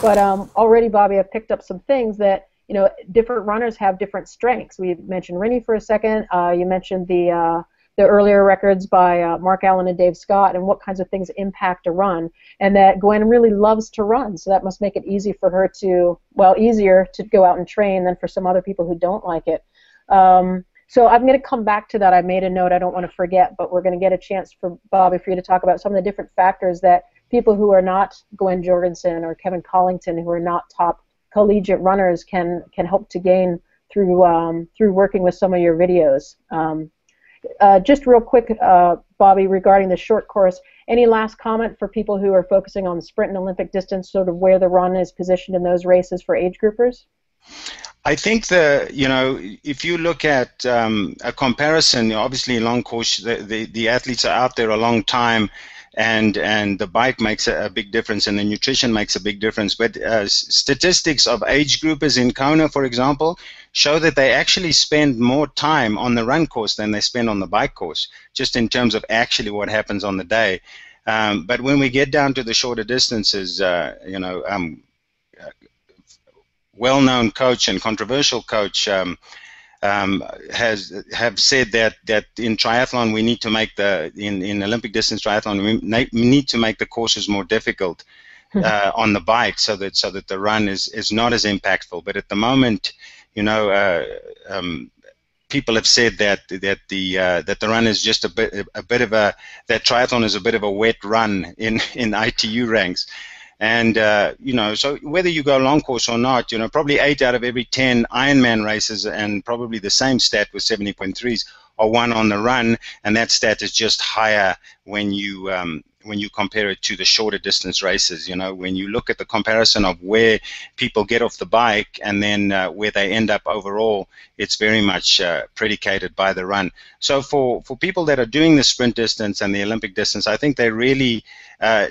But already, Bobby, I've picked up some things that, you know, different runners have different strengths. We mentioned Rennie for a second. You mentioned the earlier records by Mark Allen and Dave Scott, and what kinds of things impact a run. And that Gwen really loves to run, so that must make it easy for her to, well, easier to go out and train than for some other people who don't like it. So I'm going to come back to that. I made a note I don't want to forget, but we're going to get a chance for Bobby for you to talk about some of the different factors that people who are not Gwen Jorgensen or Kevin Collington, who are not top collegiate runners, can help to gain through working with some of your videos. Just real quick, Bobby, regarding the short course, any last comment for people who are focusing on the sprint and Olympic distance, sort of where the run is positioned in those races for age groupers? I think if you look at a comparison, obviously long course, the athletes are out there a long time, and the bike makes a big difference, and the nutrition makes a big difference. But statistics of age groupers in Kona, for example, show that they actually spend more time on the run course than they spend on the bike course, just in terms of actually what happens on the day. But when we get down to the shorter distances, well-known coach and controversial coach have said that in triathlon we need to make in Olympic distance triathlon we need to make the courses more difficult on the bike so that the run is not as impactful. But at the moment, people have said that the run is just a bit of that triathlon is a bit of a wet run in ITU ranks. And, so whether you go long course or not, probably 8 out of every 10 Ironman races, and probably the same stat with 70.3s, are won on the run, and that stat is just higher when you compare it to the shorter distance races. When you look at the comparison of where people get off the bike and then where they end up overall, it's very much predicated by the run. So for people that are doing the sprint distance and the Olympic distance, I think they really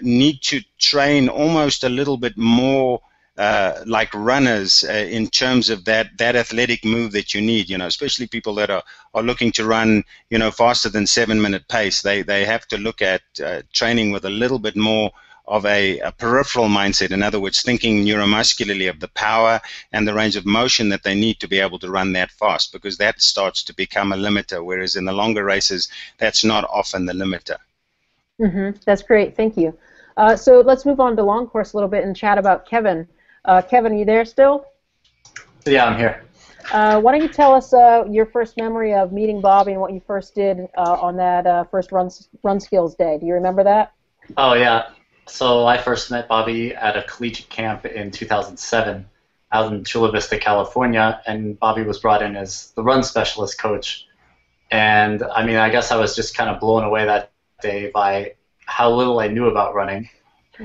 need to train almost a little bit more like runners in terms of that athletic move that you need, especially people that are looking to run, faster than 7-minute pace. They have to look at training with a little bit more of a peripheral mindset. In other words, thinking neuromuscularly of the power and the range of motion that they need to be able to run that fast, because that starts to become a limiter, whereas in the longer races, that's not often the limiter. Mm-hmm. That's great. Thank you. So let's move on to long course a little bit and chat about Kevin. Kevin, are you there still? Yeah, I'm here. Why don't you tell us your first memory of meeting Bobby and what you first did on that first run skills day? Do you remember that? Oh, yeah. So I first met Bobby at a collegiate camp in 2007 out in Chula Vista, California, and Bobby was brought in as the run specialist coach. And, I mean, I guess I was just kind of blown away that day by how little I knew about running.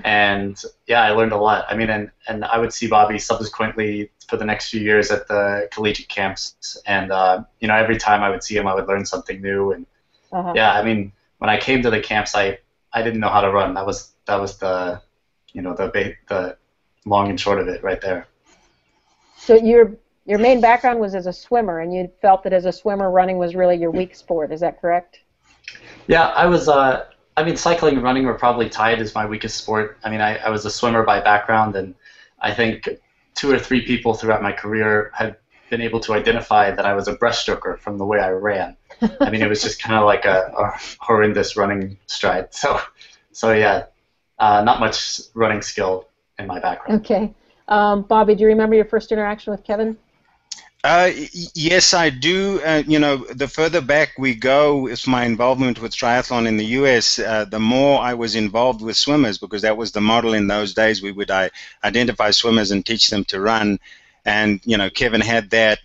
And yeah, I learned a lot. I mean, and I would see Bobby subsequently for the next few years at the collegiate camps, and every time I would see him, I would learn something new. And yeah, I mean, when I came to the camps, I didn't know how to run. That was the the long and short of it right there. So your main background was as a swimmer, and you felt that as a swimmer, running was really your weak sport. Is that correct? Yeah, I was. I mean, cycling and running were probably tied as my weakest sport. I mean, I was a swimmer by background, and I think 2 or 3 people throughout my career had been able to identify that I was a breaststroker from the way I ran. I mean, it was just kind of like a horrendous running stride. So yeah, not much running skill in my background. Okay. Bobby, do you remember your first interaction with Kevin? Yes, I do. The further back we go with my involvement with triathlon in the U.S., the more I was involved with swimmers, because that was the model in those days. We would identify swimmers and teach them to run. And, Kevin had that,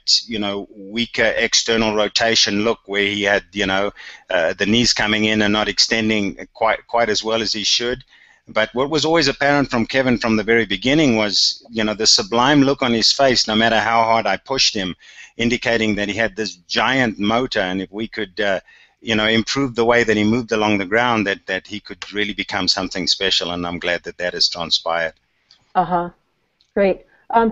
weaker external rotation look where he had, the knees coming in and not extending quite as well as he should. But what was always apparent from Kevin from the very beginning was, the sublime look on his face, no matter how hard I pushed him, indicating that he had this giant motor, and if we could, improve the way that he moved along the ground, that he could really become something special, and I'm glad that has transpired. Great.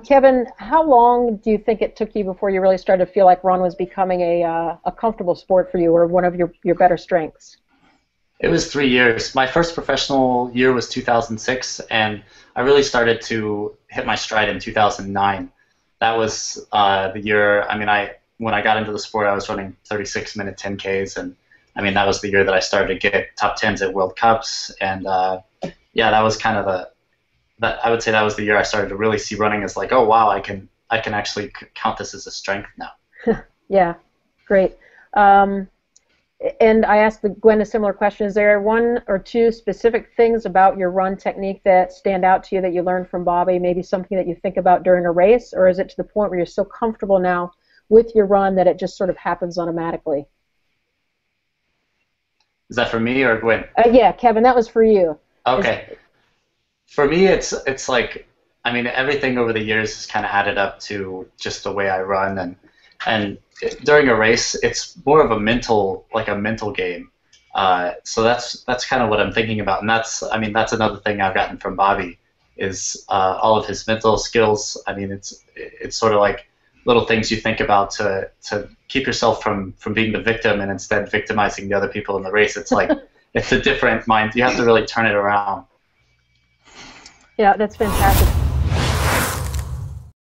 Kevin, how long do you think it took you before you really started to feel like run was becoming a comfortable sport for you, or one of your better strengths? It was 3 years. My first professional year was 2006, and I really started to hit my stride in 2009. That was the year. I mean, when I got into the sport, I was running 36-minute 10Ks, and I mean that was the year that I started to get top 10s at World Cups, and yeah, that was kind of I would say that was the year I started to really see running as like, oh wow, I can actually count this as a strength now. Yeah, great. And I asked Gwen a similar question. Is there one or two specific things about your run technique that stand out to you that you learned from Bobby, maybe something that you think about during a race, or is it to the point where you're so comfortable now with your run that it just sort of happens automatically? Is that for me or Gwen? Yeah, Kevin, that was for you. Okay. For me, it's like, I mean, everything over the years has kind of added up to just the way I run, and during a race, it's more of a mental game. So that's kind of what I'm thinking about, and that's another thing I've gotten from Bobby is all of his mental skills. I mean, it's sort of like little things you think about to keep yourself from being the victim and instead victimizing the other people in the race. It's like it's a different mind. You have to really turn it around. Yeah, that's fantastic.